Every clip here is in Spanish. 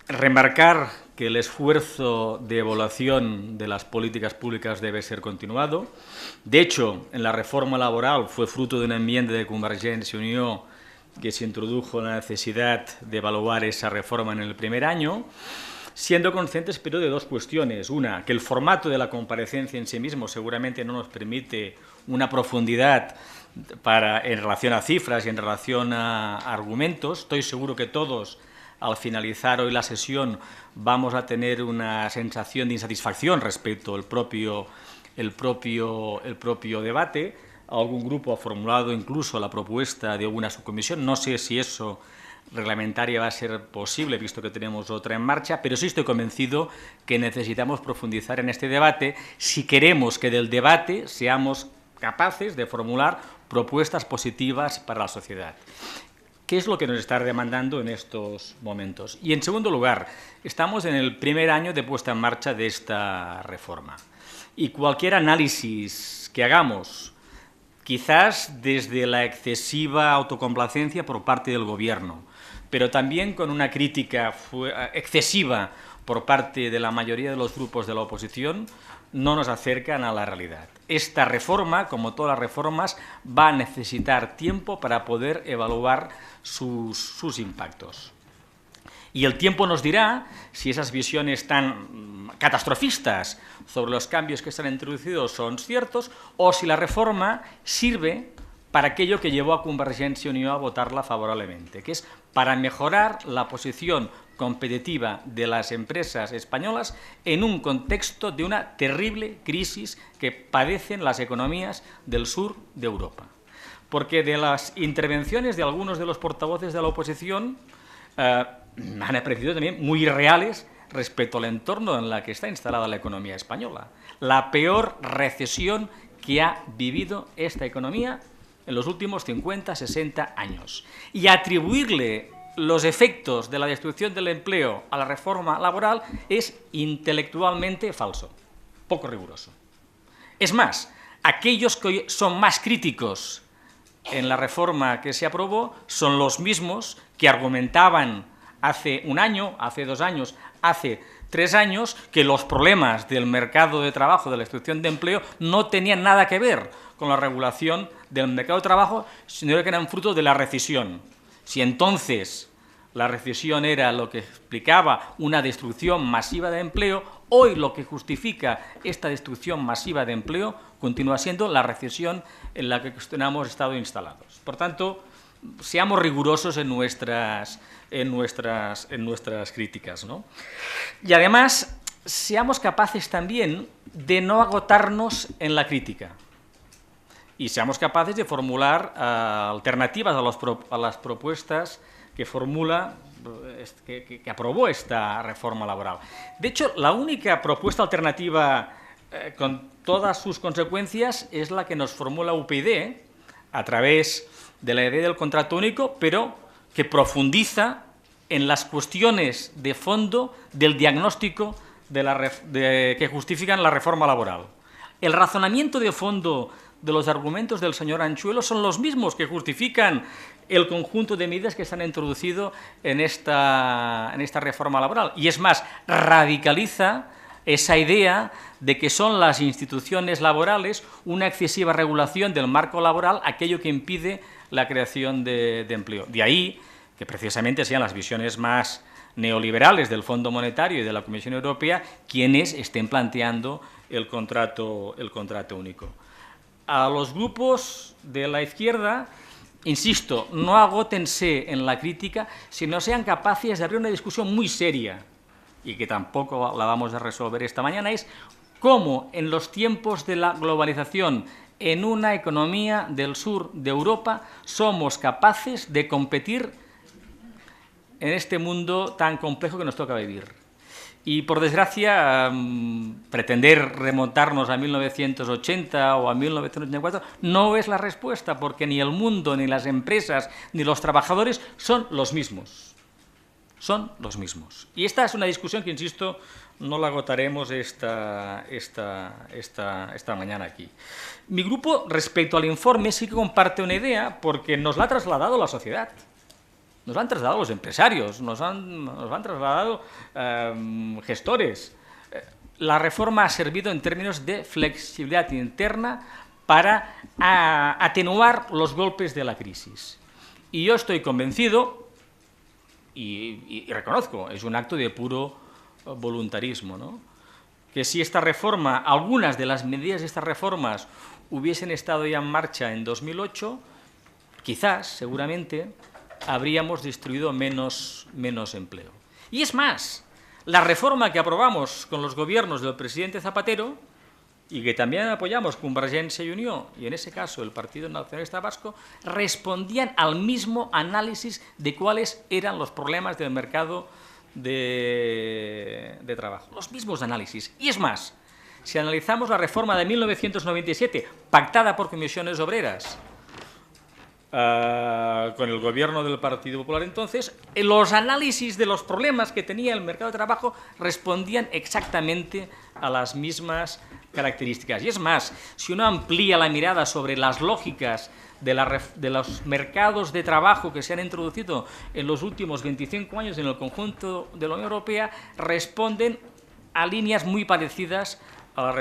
Remarcar que el esfuerzo de evaluación de las políticas públicas debe ser continuado. De hecho, en la reforma laboral fue fruto de una enmienda de Convergencia y Unió que se introdujo la necesidad de evaluar esa reforma en el primer año, siendo conscientes, pero, de dos cuestiones. Una, que el formato de la comparecencia en sí mismo seguramente no nos permite una profundidad en relación a cifras y en relación a argumentos. Estoy seguro que todos, al finalizar hoy la sesión, vamos a tener una sensación de insatisfacción respecto al propio debate. Algún grupo ha formulado incluso la propuesta de una subcomisión. No sé si eso reglamentaria va a ser posible, visto que tenemos otra en marcha, pero sí estoy convencido que necesitamos profundizar en este debate si queremos que del debate seamos capaces de formular propuestas positivas para la sociedad. ¿Qué es lo que nos está demandando en estos momentos? Y, en segundo lugar, estamos en el primer año de puesta en marcha de esta reforma. Y cualquier análisis que hagamos, quizás desde la excesiva autocomplacencia por parte del Gobierno, pero también con una crítica excesiva por parte de la mayoría de los grupos de la oposición, no nos acercan a la realidad. Esta reforma, como todas las reformas, va a necesitar tiempo para poder evaluar sus impactos. Y el tiempo nos dirá si esas visiones tan catastrofistas sobre los cambios que se han introducido son ciertos, o si la reforma sirve para aquello que llevó a Convergencia y Unió a votarla favorablemente, que es para mejorar la posición competitiva de las empresas españolas en un contexto de una terrible crisis que padecen las economías del sur de Europa. Porque de las intervenciones de algunos de los portavoces de la oposición han aparecido también muy irreales respecto al entorno en el que está instalada la economía española. La peor recesión que ha vivido esta economía en los últimos 50, 60 años. Y atribuirle los efectos de la destrucción del empleo a la reforma laboral es intelectualmente falso, poco riguroso. Es más, aquellos que hoy son más críticos en la reforma que se aprobó son los mismos que argumentaban hace un año, hace 2 años, hace 3 años, que los problemas del mercado de trabajo, de la destrucción de empleo, no tenían nada que ver con la regulación del mercado de trabajo, sino que eran fruto de la recesión. Si entonces la recesión era lo que explicaba una destrucción masiva de empleo, hoy lo que justifica esta destrucción masiva de empleo continúa siendo la recesión en la que hemos estado instalados. Por tanto, seamos rigurosos en nuestras críticas, ¿no? Y además, seamos capaces también de no agotarnos en la crítica y seamos capaces de formular alternativas a las propuestas que aprobó esta reforma laboral. De hecho, la única propuesta alternativa con todas sus consecuencias es la que nos formula UPyD a través de la idea del contrato único, pero que profundiza en las cuestiones de fondo del diagnóstico que justifican la reforma laboral. El razonamiento de fondo de los argumentos del señor Anchuelo son los mismos que justifican el conjunto de medidas que se han introducido en esta reforma laboral. Y es más, radicaliza esa idea de que son las instituciones laborales una excesiva regulación del marco laboral aquello que impide la creación de empleo. De ahí que precisamente sean las visiones más neoliberales del Fondo Monetario y de la Comisión Europea quienes estén planteando el contrato único. A los grupos de la izquierda, insisto, no agótense en la crítica, sino sean capaces de abrir una discusión muy seria, y que tampoco la vamos a resolver esta mañana, es cómo en los tiempos de la globalización, en una economía del sur de Europa, somos capaces de competir en este mundo tan complejo que nos toca vivir. Y, por desgracia, pretender remontarnos a 1980 o a 1984 no es la respuesta, porque ni el mundo, ni las empresas, ni los trabajadores son los mismos. Son los mismos. Y esta es una discusión que, insisto, no la agotaremos esta mañana aquí. Mi grupo, respecto al informe, sí que comparte una idea, porque nos la ha trasladado la sociedad. nos han trasladado los empresarios, nos han trasladado gestores. La reforma ha servido en términos de flexibilidad interna para atenuar los golpes de la crisis. Y yo estoy convencido, y reconozco, es un acto de puro voluntarismo, ¿no?, que si esta reforma, algunas de las medidas de estas reformas hubiesen estado ya en marcha en 2008, quizás, seguramente, habríamos destruido menos empleo. Y es más, la reforma que aprobamos con los gobiernos del presidente Zapatero y que también apoyamos Convergencia y Unió, y en ese caso el Partido Nacionalista Vasco, respondían al mismo análisis de cuáles eran los problemas del mercado de trabajo. Los mismos análisis. Y es más, si analizamos la reforma de 1997, pactada por comisiones obreras, con el gobierno del Partido Popular entonces, los análisis de los problemas que tenía el mercado de trabajo respondían exactamente a las mismas características. Y es más, si uno amplía la mirada sobre las lógicas de los mercados de trabajo que se han introducido en los últimos 25 años en el conjunto de la Unión Europea, responden a líneas muy parecidas a la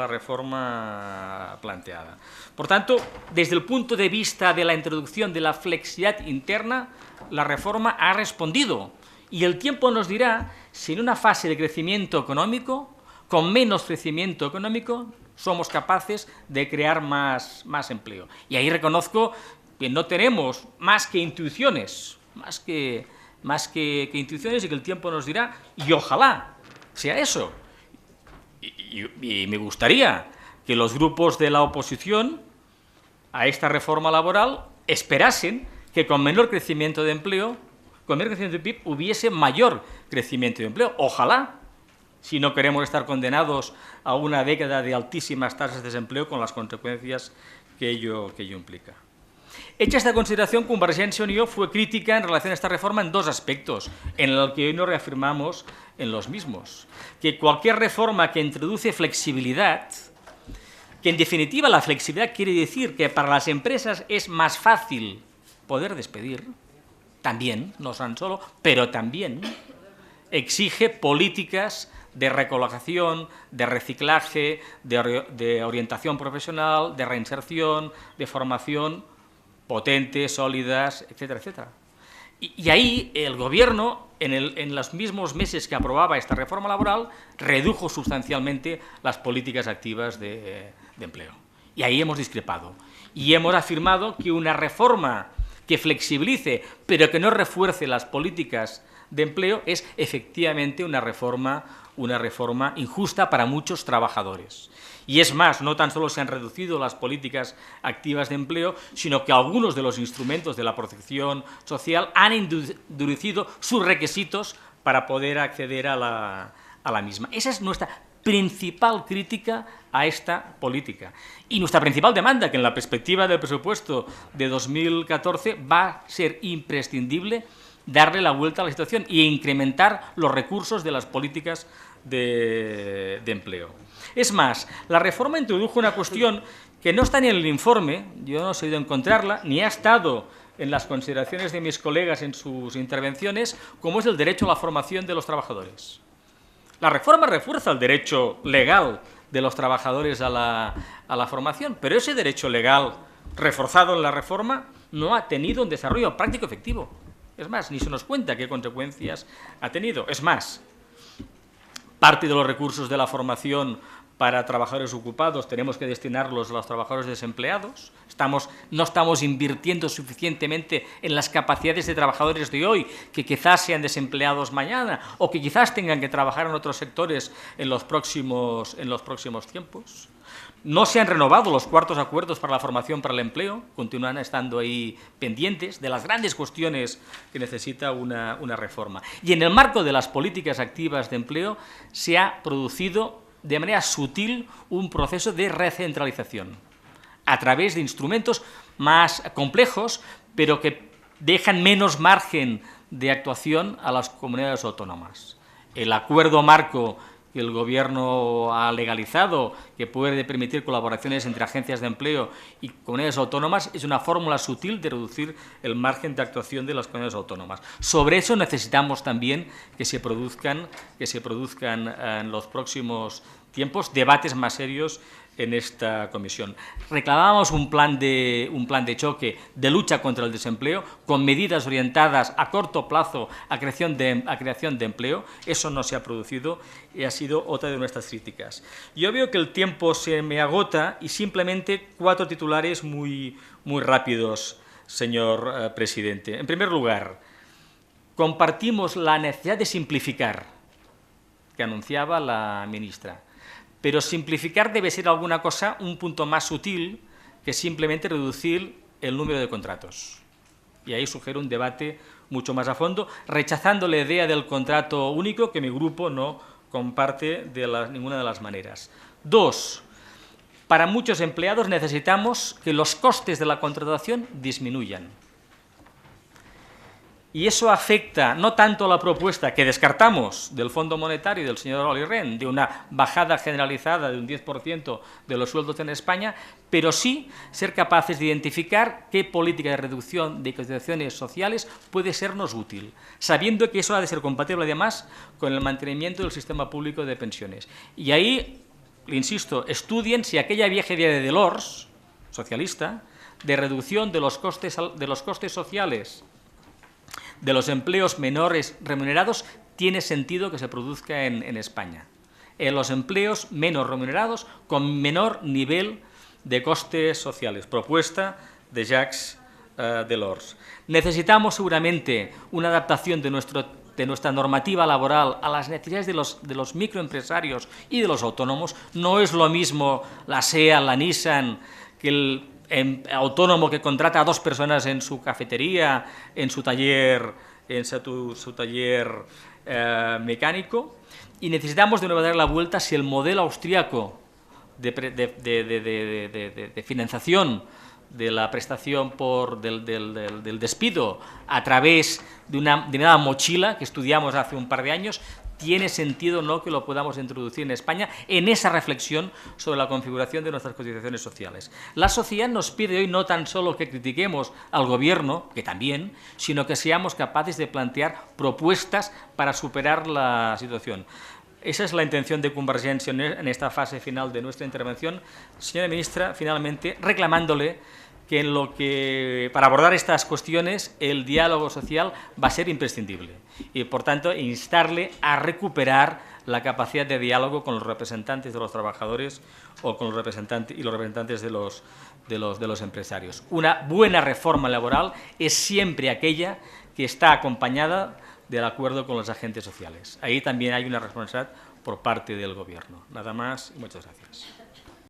reforma planteada. Por tanto, desde el punto de vista de la introducción de la flexibilidad interna, la reforma ha respondido. Y el tiempo nos dirá si en una fase de crecimiento económico, con menos crecimiento económico, somos capaces de crear más empleo. Y ahí reconozco que no tenemos más que intuiciones, más que intuiciones, y que el tiempo nos dirá, y ojalá sea eso. Y me gustaría que los grupos de la oposición a esta reforma laboral esperasen que con menor crecimiento de empleo, con menor crecimiento de PIB, hubiese mayor crecimiento de empleo. Ojalá, si no queremos estar condenados a una década de altísimas tasas de desempleo con las consecuencias que ello implica. Hecha esta consideración, Convergencia y Unió fue crítica en relación a esta reforma en dos aspectos, en los que hoy nos reafirmamos en los mismos. Que cualquier reforma que introduce flexibilidad, que en definitiva la flexibilidad quiere decir que para las empresas es más fácil poder despedir, también, no tan solo, pero también exige políticas de recolocación, de reciclaje, de orientación profesional, de reinserción, de formación potentes, sólidas, etcétera, etcétera. Y ahí el Gobierno, en los mismos meses que aprobaba esta reforma laboral, redujo sustancialmente las políticas activas de empleo. Y ahí hemos discrepado. Y hemos afirmado que una reforma que flexibilice, pero que no refuerce las políticas de empleo, es efectivamente una reforma injusta para muchos trabajadores. Y es más, no tan solo se han reducido las políticas activas de empleo, sino que algunos de los instrumentos de la protección social han endurecido sus requisitos para poder acceder a la misma. Esa es nuestra principal crítica a esta política. Y nuestra principal demanda, que en la perspectiva del presupuesto de 2014 va a ser imprescindible darle la vuelta a la situación e incrementar los recursos de las políticas de empleo. Es más, la reforma introdujo una cuestión que no está ni en el informe, yo no he ido a encontrarla, ni ha estado en las consideraciones de mis colegas en sus intervenciones, como es el derecho a la formación de los trabajadores. La reforma refuerza el derecho legal de los trabajadores a la formación, pero ese derecho legal reforzado en la reforma no ha tenido un desarrollo práctico efectivo. Es más, ni se nos cuenta qué consecuencias ha tenido. Es más, parte de los recursos de la formación para trabajadores ocupados tenemos que destinarlos a los trabajadores desempleados. No estamos invirtiendo suficientemente en las capacidades de trabajadores de hoy, que quizás sean desempleados mañana o que quizás tengan que trabajar en otros sectores en los próximos tiempos. No se han renovado los cuartos acuerdos para la formación para el empleo, continúan estando ahí pendientes de las grandes cuestiones que necesita una reforma. Y en el marco de las políticas activas de empleo se ha producido de manera sutil un proceso de recentralización a través de instrumentos más complejos, pero que dejan menos margen de actuación a las comunidades autónomas. El acuerdo marco el Gobierno ha legalizado, que puede permitir colaboraciones entre agencias de empleo y comunidades autónomas, es una fórmula sutil de reducir el margen de actuación de las comunidades autónomas. Sobre eso necesitamos también que se produzcan en los próximos tiempos debates más serios en esta comisión. Reclamábamos un plan de choque de lucha contra el desempleo con medidas orientadas a corto plazo a creación de empleo. Eso no se ha producido y ha sido otra de nuestras críticas. Yo veo que el tiempo se me agota y simplemente 4 titulares muy rápidos, señor presidente. En primer lugar, compartimos la necesidad de simplificar que anunciaba la ministra. Pero simplificar debe ser alguna cosa, un punto más sutil que simplemente reducir el número de contratos. Y ahí sugiero un debate mucho más a fondo, rechazando la idea del contrato único, que mi grupo no comparte de ninguna de las maneras. 2. Para muchos empleados necesitamos que los costes de la contratación disminuyan. Y eso afecta no tanto a la propuesta que descartamos del Fondo Monetario y del señor Olli Rehn, de una bajada generalizada de un 10% de los sueldos en España, pero sí ser capaces de identificar qué política de reducción de cotizaciones sociales puede sernos útil, sabiendo que eso ha de ser compatible además con el mantenimiento del sistema público de pensiones. Y ahí, insisto, estudien si aquella vieja idea de Delors, socialista, de reducción de los costes sociales de los empleos menores remunerados, tiene sentido que se produzca en España. En los empleos menos remunerados con menor nivel de costes sociales. Propuesta de Jacques Delors. Necesitamos seguramente una adaptación de nuestra normativa laboral a las necesidades de los microempresarios y de los autónomos. No es lo mismo la SEA, la Nissan, que el autónomo que contrata a 2 personas en su cafetería, en su taller, mecánico, y necesitamos de nuevo dar la vuelta si el modelo austriaco de financiación de la prestación del despido a través de una mochila que estudiamos hace un par de años, tiene sentido o no que lo podamos introducir en España en esa reflexión sobre la configuración de nuestras cotizaciones sociales. La sociedad nos pide hoy no tan solo que critiquemos al Gobierno, que también, sino que seamos capaces de plantear propuestas para superar la situación. Esa es la intención de Convergencia en esta fase final de nuestra intervención. Señora ministra, finalmente, reclamándole que para abordar estas cuestiones el diálogo social va a ser imprescindible y, por tanto, instarle a recuperar la capacidad de diálogo con los representantes de los trabajadores o con los representantes de los empresarios. Una buena reforma laboral es siempre aquella que está acompañada del acuerdo con los agentes sociales. Ahí también hay una responsabilidad por parte del Gobierno. Nada más y muchas gracias.